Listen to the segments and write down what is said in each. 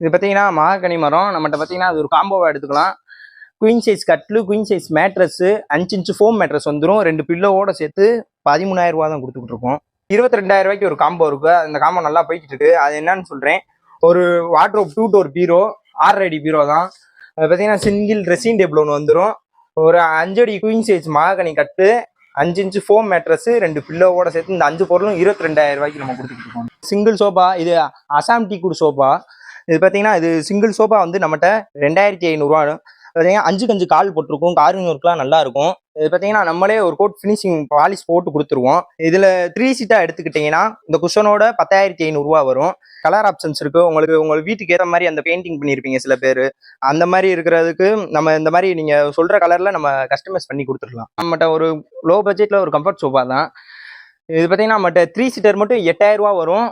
இது பார்த்தீங்கன்னா மகாகனி மரம். நம்மகிட்ட பார்த்தீங்கன்னா அது ஒரு காம்போவா எடுத்துக்கலாம். குயின் சைஸ் கட்லு, queen size mattress, 5 inch foam mattress வந்துடும். 2 பில்லோவோட சேர்த்து 13,000 ரூபா தான் கொடுத்துக்கிட்டு இருக்கோம். 22,000 ரூபாய்க்கு ஒரு காம்போ இருக்கு. அந்த காம்போ நல்லா போய்கிட்டு இருக்கு. அது என்னன்னு சொல்றேன். ஒரு வார்ட்ரோப் 2 டோர் பீரோ, 6 அடி பீரோ தான். அது பார்த்தீங்கன்னா சிங்கிள் ட்ரெஸ்ஸிங் டேபிள் ஒன்று வந்துடும். ஒரு 5 அடி குயின் சைஸ் மகாகனி கட்டு, 5 இன்ச் ஃபோம் மேட்ரஸ், 2 பில்லோவோட சேர்த்து இந்த 5 பொருளும் 22,000 ரூபாய்க்கு நம்ம கொடுத்துட்டு இருக்கோம். சிங்கிள் சோபா, இது அசாம் டீ குட் சோபா. இது பார்த்தீங்கன்னா இது சிங்கிள் சோபா வந்து நம்மகிட்ட 2,500 ரூபா. பார்த்தீங்கன்னா 5 கால் போட்டிருக்கும். கார்விங் ஒர்க்லாம் நல்லா இருக்கும். இது பார்த்தீங்கன்னா நம்மளே ஒரு கோட் ஃபினிஷிங் பாலிஷ் போட்டு கொடுத்துருவோம். இதில் 3 சீட்டாக எடுத்துக்கிட்டிங்கன்னா இந்த குஷனோட 10,500 ரூபா வரும். கலர் ஆப்ஷன்ஸ் இருக்குது. உங்கள் வீட்டுக்கு ஏற்ற மாதிரி அந்த பெயிண்டிங் பண்ணியிருப்பீங்க சில பேர். அந்த மாதிரி இருக்கிறதுக்கு நம்ம இந்த மாதிரி நீங்கள் சொல்கிற கலரில் நம்ம கஸ்டமைஸ் பண்ணி கொடுத்துடலாம். நம்மகிட்ட ஒரு லோ பட்ஜெட்டில் ஒரு கம்ஃபர்ட் சோஃபா தான். இது பார்த்தீங்கன்னா நம்மகிட்ட 3 சீட்டர் மட்டும் 8,000 ரூபா வரும்.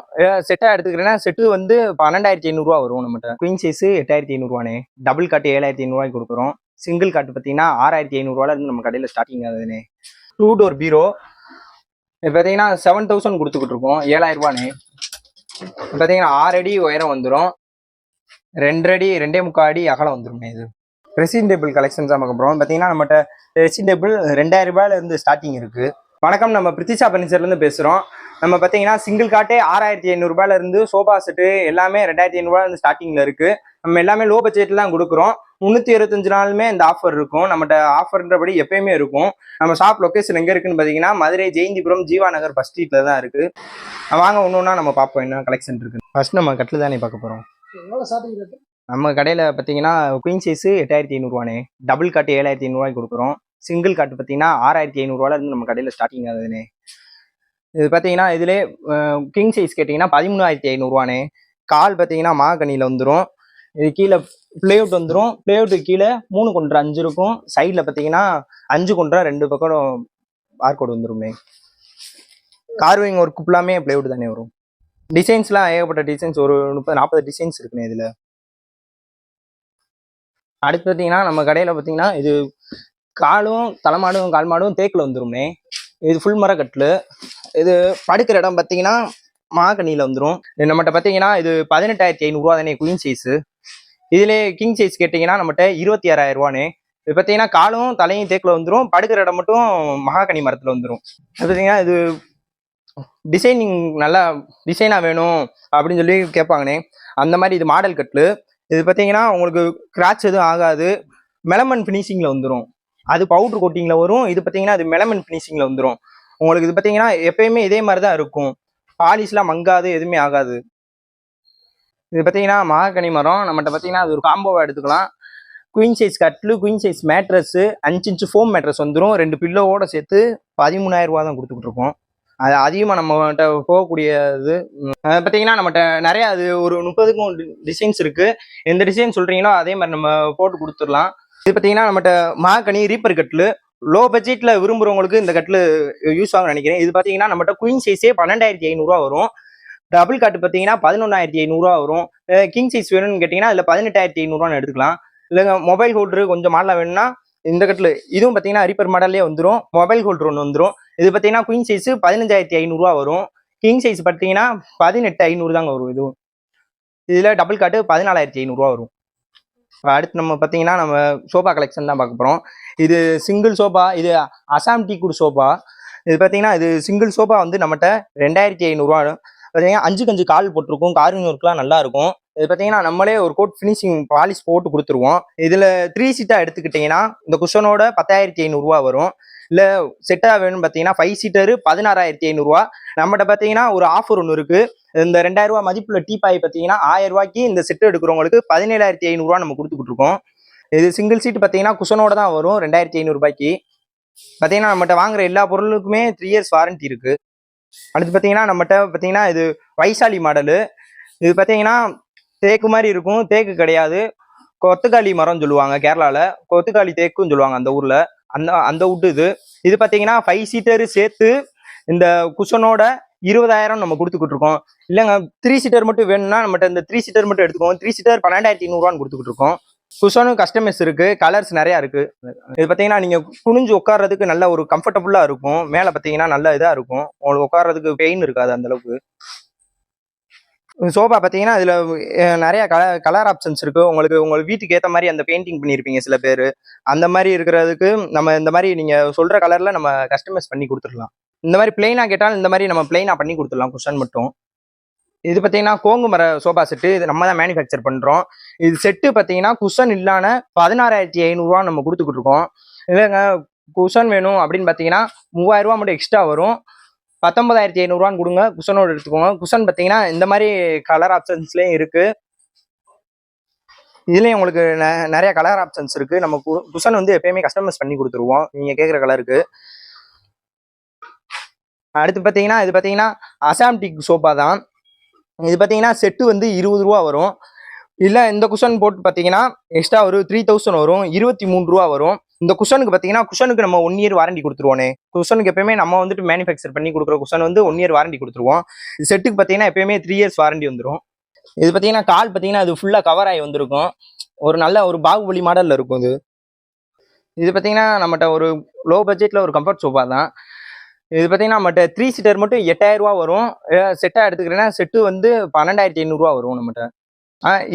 செட்டாக எடுத்துக்கிறேன்னா செட்டு வந்து 12,500 ரூபா வரும். நம்மகிட்ட குயின் சைஸ் 8,500 ரூபானே, டபுள் காட்டு 7,500 ரூபாய்க்கு கொடுக்குறோம். சிங்கிள் காட்டு பார்த்தீங்கன்னா 6,500 ரூபால இருந்து நம்ம கடையில் ஸ்டார்டிங் ஆகுதுனே. 2 டோர் பீரோ இது பார்த்தீங்கன்னா 7,000 கொடுத்துக்கிட்டு இருக்கோம். 7,000 ரூபானே. பார்த்தீங்கன்னா 6 அடி உயரம் வந்துடும். 2 அடி 2.25 அடி அகலம் வந்துடும். இது ட்ரெஸ்ஸிங் டேபிள் கலெக்ஷன்ஸ் தான் பார்க்க போகிறோம். பார்த்தீங்கன்னா நம்மகிட்ட ட்ரெஸ்ஸிங் டேபிள் 2,000 ரூபாயில இருந்து ஸ்டார்டிங் இருக்குது. வணக்கம், நம்ம பிரித்திஷா பர்னிச்சர்லேருந்து பேசுகிறோம். நம்ம பார்த்தீங்கன்னா சிங்கிள் காட்டே 6,500 ரூபாயில இருந்து சோஃபா செட்டு எல்லாமே 2,500 ரூபாயில இருந்து ஸ்டார்டிங்கில் இருக்குது. நம்ம எல்லாமே லோ பட்ஜெட்டில் தான் கொடுக்குறோம். 325 நாளுமே இந்த ஆஃபர் இருக்கும். நம்மகிட்ட ஆஃபர்ன்றபடி எப்பயுமே இருக்கும். நம்ம ஷாப் லொக்கேஷன் எங்கே இருக்குன்னு பார்த்தீங்கன்னா மதுரை ஜெயந்திபுரம் ஜீவா நகர் ஃபர்ஸ்ட் ஸ்ட்ரீட்டில் தான் இருக்குது. வாங்க ஒன்று நம்ம பார்ப்போம் என்ன கலெக்ஷன் இருக்குது. ஃபர்ஸ்ட் நம்ம கட்டில் தானே பார்க்க போகிறோம். நம்ம கடையில் பார்த்தீங்கன்னா குயின் சைஸ் 8,500 ரூபானே, டபுள் காட்டு 7,500 ரூபாய்க்கு கொடுக்குறோம். சிங்கிள் காட்டு பார்த்தீங்கன்னா 6,500 ரூபால இருந்து நம்ம கடையில் ஸ்டார்டிங் ஆகுதுனே. இது பார்த்தீங்கன்னா இதிலே கிங் சைஸ் கேட்டிங்கன்னா 13,500 ரூபானே. கால் பார்த்தீங்கன்னா மகாகனியில் வந்துடும். இது கீழே பிளேவுட் வந்துடும். பிளேவுட்டுக்கு கீழே 3 கொண்டரை 5 இருக்கும். சைடில் பார்த்தீங்கன்னா 5 கொண்டரை 2 பக்கம் பார்கோடு வந்துடுமே. கார்விங் ஒர்க் ஃபுல்லாமே பிளேவுட் தானே வரும். டிசைன்ஸ்லாம் ஏகப்பட்ட டிசைன்ஸ், ஒரு 30-40 டிசைன்ஸ் இருக்குண்ணே இதில். அடுத்து பார்த்தீங்கன்னா நம்ம கடையில் பார்த்தீங்கன்னா இது காலும் தலைமாடும் கால் மாடும் தேக்கில் வந்துடும்னே. இது ஃபுல் மர கட்டில். இது படுக்கிற இடம் பார்த்தீங்கன்னா மகாகனியில் வந்துடும். நம்மகிட்ட பார்த்தீங்கன்னா இது 18,500 ரூபா தானே குயின் சைஸு. இதிலே கிங் சைஸ் கேட்டிங்கன்னா நம்மகிட்ட 26,000 ரூபானே. இது பார்த்தீங்கன்னா காலும் தலையும் தேக்கில் வந்துடும். படுக்கிற இடம் மட்டும் மகாகனி மரத்தில் வந்துடும். அது பார்த்தீங்கன்னா இது டிசைனிங் நல்லா டிசைனாக வேணும் அப்படின்னு சொல்லி கேட்பாங்கண்ணே. அந்த மாதிரி இது மாடல் கட்டில். இது பார்த்தீங்கன்னா உங்களுக்கு கிராச் எதுவும் ஆகாது. மெலமன் ஃபினிஷிங்கில் வந்துடும். அது பவுட்ரு கோட்டிங்கில் வரும். இது பார்த்தீங்கன்னா அது மெலமன் ஃபினிஷிங்கில் வந்துடும். உங்களுக்கு இது பார்த்தீங்கன்னா எப்பயுமே இதே மாதிரி தான் இருக்கும். பாலிஷ்லாம் மங்காது, எதுவுமே ஆகாது. இது பார்த்தீங்கன்னா மகாகனி மரம். நம்மகிட்ட பார்த்தீங்கன்னா அது ஒரு காம்போவாக எடுத்துக்கலாம். குயின் சைஸ் கட்லு, queen size mattress, 5 inch foam mattress வந்துடும். 2 பில்லோவோட சேர்த்து 13,000 ரூபா தான் கொடுத்துக்கிட்டு இருக்கோம். அது அதிகமாக நம்மகிட்ட போகக்கூடிய இது பார்த்தீங்கன்னா நம்மகிட்ட நிறையா அது ஒரு 30க்கும் டிசைன்ஸ் இருக்குது. எந்த டிசைன் சொல்கிறீங்களோ அதே மாதிரி நம்ம போட்டு கொடுத்துடலாம். இது பார்த்தீங்கன்னா நம்மகிட்ட மகாகனி ரீப்பர் கட்டில். லோ பட்ஜெட்டில் விரும்புகிறவங்களுக்கு இந்த கட்டில் யூஸ் ஆகும்னு நினைக்கிறேன். இது பார்த்தீங்கன்னா நம்மகிட்ட குயின் சைஸே 12,500 ரூபா வரும். டபுள் காட்டு பார்த்தீங்கன்னா 11,500 ரூபா வரும். கிங் சைஸ் வேணும்னு கேட்டிங்கன்னா அதில் 18,500 ரூபான்னு எடுத்துக்கலாம். இல்லைங்க மொபைல் ஹோல்டரு கொஞ்சம் மாடலாக வேணும்னா இந்த கட்டில் இதுவும் பார்த்தீங்கன்னா ரீப்பர் மாடல்லே வந்துடும். மொபைல் ஹோல்டர் ஒன்று வந்துடும். இது பார்த்தீங்கன்னா குயின் சைஸ் 15,500 ரூபா வரும். கிங் சைஸ் பார்த்தீங்கன்னா 18,500 தாங்க வரும். இதுவும் இதில் டபுள் காட்டு 14,500 ரூபா வரும். அடுத்து நம்ம பார்த்தீங்கன்னா நம்ம சோஃபா கலெக்ஷன் தான் பார்க்க போகிறோம். இது சிங்கிள் சோஃபா. இது அசாம் டீ குட் சோஃபா. இது பார்த்தீங்கன்னா இது சிங்கிள் சோஃபா வந்து நம்மகிட்ட 2,500 ரூபா. பார்த்தீங்கன்னா 5 கால் போட்டிருக்கும். கார்விங் ஒர்க்லாம் நல்லா இருக்கும். இது பார்த்தீங்கன்னா நம்மளே ஒரு கோட் ஃபினிஷிங் பாலிஷ் போட்டு கொடுத்துருவோம். இதில் 3 சீட்டாக எடுத்துக்கிட்டிங்கன்னா இந்த குஷனோட 10,500 ரூபா வரும். இல்லை செட்டாக வேணும்னு பார்த்தீங்கன்னா 5 சீட்டரு 16,500 ரூபா. நம்மகிட்ட பார்த்தீங்கன்னா ஒரு ஆஃபர் ஒன்று இருக்குது. இந்த 2,000 ரூபா மதிப்புள்ள டீப்பாய் பார்த்தீங்கன்னா 1,000 ரூபாய்க்கு இந்த செட்டு எடுக்கிறவங்களுக்கு 17,500 ரூபா நம்ம கொடுத்துக்கிட்டு இருக்கோம். இது சிங்கிள் சீட் பார்த்தீங்கன்னா குஷனோட தான் வரும். 2,500 ரூபாய்க்கு பார்த்தீங்கன்னா நம்மகிட்ட வாங்குற எல்லா பொருளுக்குமே 3 இயர்ஸ் வாரண்டி இருக்குது. அடுத்து பார்த்தீங்கன்னா நம்மகிட்ட பார்த்தீங்கன்னா இது வைசாலி மாடலு. இது பார்த்தீங்கன்னா தேக்கு மாதிரி இருக்கும். தேக்கு கிடையாது, கொத்துக்காளி மரம்னு சொல்லுவாங்க கேரளாவில். கொத்துக்காளி தேக்குன்னு சொல்லுவாங்க அந்த ஊரில். அந்த வுட்டு இது பார்த்தீங்கன்னா 5 சீட்டரு சேர்த்து இந்த குஷனோட 20,000 நம்ம கொடுத்துக்கிட்டு இருக்கோம். இல்லைங்க 3 சீட்டர் மட்டும் வேணும்னா நம்மகிட்ட இந்த 3 சீட்டர் மட்டும் எடுத்துக்கோங்க. 3 சீட்டர் 12,500 ரூபான்னு கொடுத்துக்கிட்டு இருக்கோம். குஷனும் கஸ்டமைஸ் இருக்குது. கலர்ஸ் நிறையா இருக்குது. இது பார்த்தீங்கன்னா நீங்கள் குனிஞ்சு உட்கார்றதுக்கு நல்ல ஒரு கம்ஃபர்டபுளாக இருக்கும். மேலே பார்த்தீங்கன்னா நல்ல இதாக இருக்கும். உங்களுக்கு உட்கார்றதுக்கு பெயின் இருக்காது அந்தளவுக்கு. சோஃபா பார்த்தீங்கன்னா இதில் நிறைய கலர் ஆப்ஷன்ஸ் இருக்கு. உங்களுக்கு வீட்டுக்கு ஏற்ற மாதிரி அந்த பெயிண்டிங் பண்ணியிருப்பீங்க சில பேர். அந்த மாதிரி இருக்கிறதுக்கு நம்ம இந்த மாதிரி நீங்க சொல்ற கலர்ல நம்ம கஸ்டமைஸ் பண்ணி கொடுத்துடலாம். இந்த மாதிரி பிளெயினா கேட்டாலும் இந்த மாதிரி நம்ம பிளெயினா பண்ணி கொடுத்துடலாம் குஷன் மட்டும். இது பார்த்தீங்கன்னா கோங்கு மர சோஃபா செட்டு. இது நம்ம தான் மேனுஃபேக்சர் பண்றோம். இது செட்டு பார்த்தீங்கன்னா குஷன் இல்லாம 16,500 நம்ம கொடுத்துக்கிட்டு இருக்கோம். இல்லைங்க குஷன் வேணும் அப்படின்னு பார்த்தீங்கன்னா 3000 மட்டும் எக்ஸ்ட்ரா வரும். 19,500 கொடுங்க, குஷனோட எடுத்துக்கோங்க. குஷன் பார்த்தீங்கன்னா இந்த மாதிரி கலர் ஆப்ஷன்ஸ்லேயும் இருக்கு. இதுலேயும் உங்களுக்கு நிறைய கலர் ஆப்ஷன்ஸ் இருக்கு. நம்ம குஷன் வந்து எப்பயுமே கஸ்டமைஸ் பண்ணி கொடுத்துருவோம் நீங்க கேட்குற கலருக்கு. அடுத்து பார்த்தீங்கன்னா இது பார்த்தீங்கன்னா அசாம்டிக் சோஃபா தான். இது பார்த்தீங்கன்னா செட்டு வந்து 20 ரூபா வரும். இல்லை இந்த குஷன் போட்டு பார்த்தீங்கன்னா எக்ஸ்ட்ரா ஒரு 3000 வரும், 23 ரூபா வரும். இந்த குஷனுக்கு பார்த்தீங்கன்னா குஷனுக்கு நம்ம 1 இயர் வாரண்டி கொடுத்துருவோனே. குஷனுக்கு எப்பயுமே நம்ம வந்துட்டு மேனுஃபேக்சர் பண்ணி கொடுக்குற குஷன் வந்து 1 இயர் வாரண்டி கொடுத்துருவோம். செட்டுக்கு பார்த்தீங்கன்னா எப்பயுமே 3 இயர்ஸ் வாரண்டி வந்துடும். இது பார்த்தீங்கன்னா கால் பார்த்தீங்கன்னா அது ஃபுல்லாக கவர் ஆகி வந்திருக்கும். ஒரு நல்ல ஒரு பாகுபலி மாடலில் இருக்கும் இது. இது பார்த்தீங்கன்னா நம்மகிட்ட ஒரு லோ பட்ஜெட்டில் ஒரு கம்ஃபர்ட் சோஃபா தான். இது பார்த்தீங்கன்னா நம்மகிட்ட 3 சீட்டர் மட்டும் 8000 ரூபா வரும். செட்டாக எடுத்துக்கிறேன்னா செட்டு வந்து 12,500 ரூபா வரும் நம்மகிட்ட.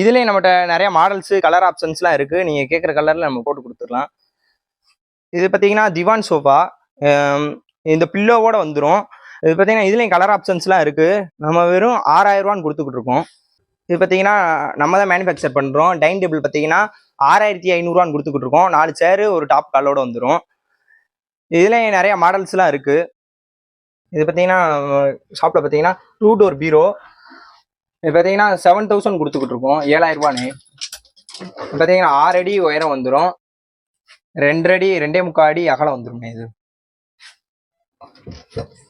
இதுலேயும் நம்மகிட்ட நிறைய மாடல்ஸு கலர் ஆப்ஷன்ஸ்லாம் இருக்குது. நீங்கள் கேட்குற கலரில் நம்ம போட்டு கொடுத்துடலாம். இது பார்த்தீங்கன்னா திவான் சோஃபா. இந்த பில்லோவோட வந்துடும். இது பார்த்தீங்கன்னா இதுலேயும் கலர் ஆப்ஷன்ஸ்லாம் இருக்குது. நம்ம வெறும் 6000 ரூபான்னு கொடுத்துக்கிட்டு இருக்கோம். இது பார்த்தீங்கன்னா நம்ம தான் மேனுஃபேக்சர் பண்ணுறோம். டைனிங் டேபிள் பார்த்தீங்கன்னா 6500 கொடுத்துக்கிட்டு இருக்கோம். 4 சேரு ஒரு டாப் காலோட வந்துடும். இதுலேயும் நிறைய மாடல்ஸ்லாம் இருக்குது. இது பார்த்தீங்கன்னா ஷாப்பில் பார்த்தீங்கன்னா 2 டோர் பீரோ. இது பார்த்தீங்கன்னா 7000 கொடுத்துக்கிட்டு இருக்கோம். 7000 ரூபான்னு. பார்த்தீங்கன்னா 6 அடி உயரம் வந்துடும், 2 அடி 2.25 அடி அகலம் வந்துடும்.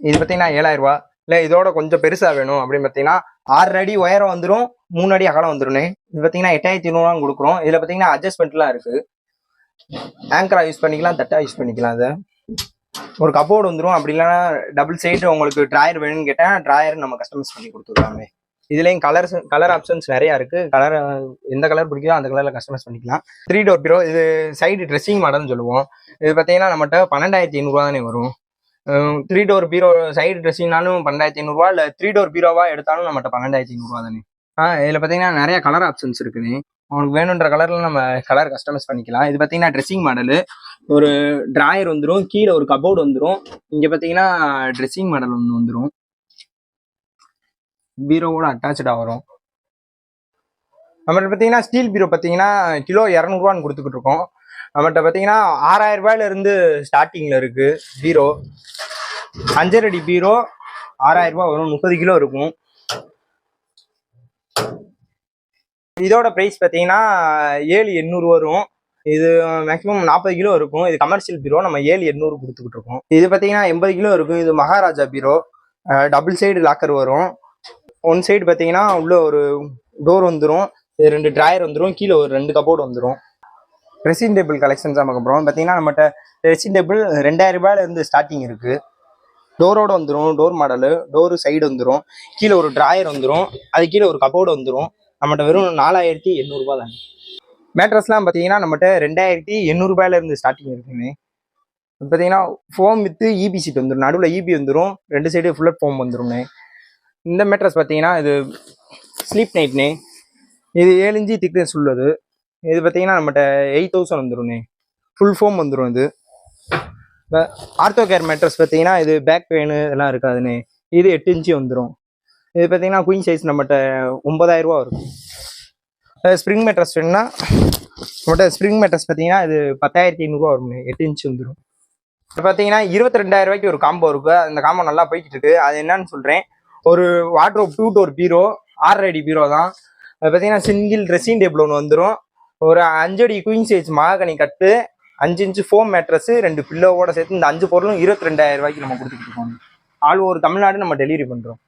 இது பார்த்தீங்கன்னா 7000 ரூபா. இல்லை இதோட கொஞ்சம் பெருசாக வேணும் அப்படின்னு பார்த்தீங்கன்னா 6 அடி உயரம் வந்துடும், 3 அடி அகலம் வந்துடும். இது பார்த்தீங்கன்னா 8500 கொடுக்குறோம். இதில் பார்த்தீங்கன்னா அட்ஜஸ்ட்மெண்ட்லாம் இருக்குது. ஆங்கரா யூஸ் பண்ணிக்கலாம், தட்டா யூஸ் பண்ணிக்கலாம். அதை ஒரு கபோர்டு வந்துடும். அப்படி இல்லைன்னா டபுள் சைடு உங்களுக்கு ட்ராயர் வேணும்னு கேட்டால் ட்ராயர் நம்ம கஸ்டமைஸ் பண்ணி கொடுத்துருக்காமே. இதுலேயும் கலர் ஆப்ஷன்ஸ் நிறையா இருக்குது. கலர் எந்த கலர் பிடிக்குதோ அந்த கலரில் கஸ்டமைஸ் பண்ணிக்கலாம். 3 டோர் பீரோ. இது சைடு ட்ரெஸ்ஸிங் மாடல்னு சொல்லுவோம். இது பார்த்தீங்கன்னா நம்மகிட்ட 12,500 தானே வரும். 3 டோர் பீரோ சைடு ட்ரெஸ்ஸிங்னாலும் 12,500, இல்லை 3 டோர் பீரோவா எடுத்தாலும் நம்மகிட்ட 12,500 தானே. இதில் பார்த்தீங்கன்னா நிறைய கலர் ஆப்ஷன்ஸ் இருக்குன்னு. உங்களுக்கு வேணுன்ற கலரில் நம்ம கலர் கஸ்டமைஸ் பண்ணிக்கலாம். இது பார்த்தீங்கன்னா ட்ரெஸ்ஸிங் மாடலு. ஒரு ட்ராயர் வந்துடும், கீழே ஒரு கபோர்டு வந்துடும். இங்கே பார்த்தீங்கன்னா ட்ரெஸ்ஸிங் மாடல் ஒன்று வந்துடும், பீரோவோட அட்டாச்சாக வரும். நம்மகிட்ட பார்த்தீங்கன்னா ஸ்டீல் பீரோ பார்த்தீங்கன்னா கிலோ 200 கொடுத்துக்கிட்டு இருக்கோம். நம்மகிட்ட பார்த்தீங்கன்னா 6000 ரூபாயிலிருந்து ஸ்டார்டிங்கில் இருக்குது பீரோ. 5 அடி பீரோ 6000 ரூபா வரும், 30 கிலோ இருக்கும். இதோட ப்ரைஸ் பார்த்தீங்கன்னா 7,800 வரும். இது மேக்ஸிமம் 40 கிலோ இருக்கும். இது கமர்ஷியல் பீரோ. நம்ம 7,800 கொடுத்துக்கிட்டு இருக்கோம். இது பார்த்தீங்கன்னா 80 கிலோ இருக்கும். இது மகாராஜா பீரோ. டபுள் சைடு லாக்கர் வரும். ஒன் சைடு பார்த்தீங்கன்னா உள்ள ஒரு டோர் வந்துடும், 2 ட்ராயர் வந்துடும், கீழே ஒரு 2 கபோர்டு வந்துடும். ட்ரெஸ்ஸிங் டேபிள் கலெக்ஷன்ஸ் பார்க்க போகிறோம். பார்த்தீங்கன்னா நம்மகிட்ட ட்ரெஸ்ஸிங் டேபிள் 2000 ரூபாயிலேருந்து ஸ்டார்டிங் இருக்குது. டோரோட வந்துடும், டோர் மாடலு. டோரு சைடு வந்துடும், கீழே ஒரு ட்ராயர் வந்துடும், அது கீழே ஒரு கபோர்டு வந்துடும். நம்மகிட்ட வெறும் 4,800 ரூபா தானே. மேட்ரஸ்லாம் பார்த்தீங்கன்னா நம்மகிட்ட 2,800 ரூபாயிலேருந்து ஸ்டார்டிங் இருக்குன்னு. பார்த்தீங்கன்னா ஃபோம் வித்து இபி சீட் வந்துடும், நடுவில் இபி வந்துடும், 2 சைடு ஃபுல்லட் ஃபோம் வந்துடும்ண்ணே. இந்த மேட்ரஸ் பார்த்தீங்கன்னா இது ஸ்லீப் நைட்னே. இது 7 இன்ச்சு திக்னஸ் உள்ளது. இது பார்த்தீங்கன்னா நம்மகிட்ட 8,000 வந்துடும்ண்ணே. ஃபுல் ஃபோம் வந்துடும். இது ஆர்த்தோ கேர் மேட்ரஸ் பார்த்தீங்கன்னா இது பேக் பெயின் இதெல்லாம் இருக்காதுண்ணே. இது 8 இன்ச்சு வந்துடும். இது பார்த்தீங்கன்னா குயின் சைஸ் நம்மகிட்ட 9,000 ரூபா இருக்கும். ஸ்ப்ரிங் மேட்ரஸ் வேணுன்னா நம்மகிட்ட ஸ்ப்ரிங் மேட்ரஸ் பார்த்தீங்கன்னா இது 10,500 வரும்ண்ணே. 8 இன்ச்சு வந்துடும். இப்போ பார்த்தீங்கன்னா 22,000 ரூபாய்க்கு ஒரு காம்போ இருக்குது. அந்த காம்போ நல்லா போய்கிட்டு இருக்கு. அது என்னன்னு சொல்கிறேன். ஒரு வார்ட்ரோப் 2 டோர் பீரோ, 6 அடி பீரோ தான். அது பார்த்தீங்கன்னா சிங்கிள் ட்ரெஸ்ஸிங் டேபிள் ஒன்று வந்துடும், ஒரு 5 அடி குயின் சைஸ் மகாகனி கட்டு, 5 இன்ச்சு ஃபோம் மேட்ரஸ், 2 பில்லோவோட சேர்த்து இந்த 5 பொருளும் 22,000 ரூபாய்க்கு நம்ம கொடுத்துட்டு இருக்கோம். ஆல் ஓவர் தமிழ்நாடு நம்ம டெலிவரி பண்ணுறோம்.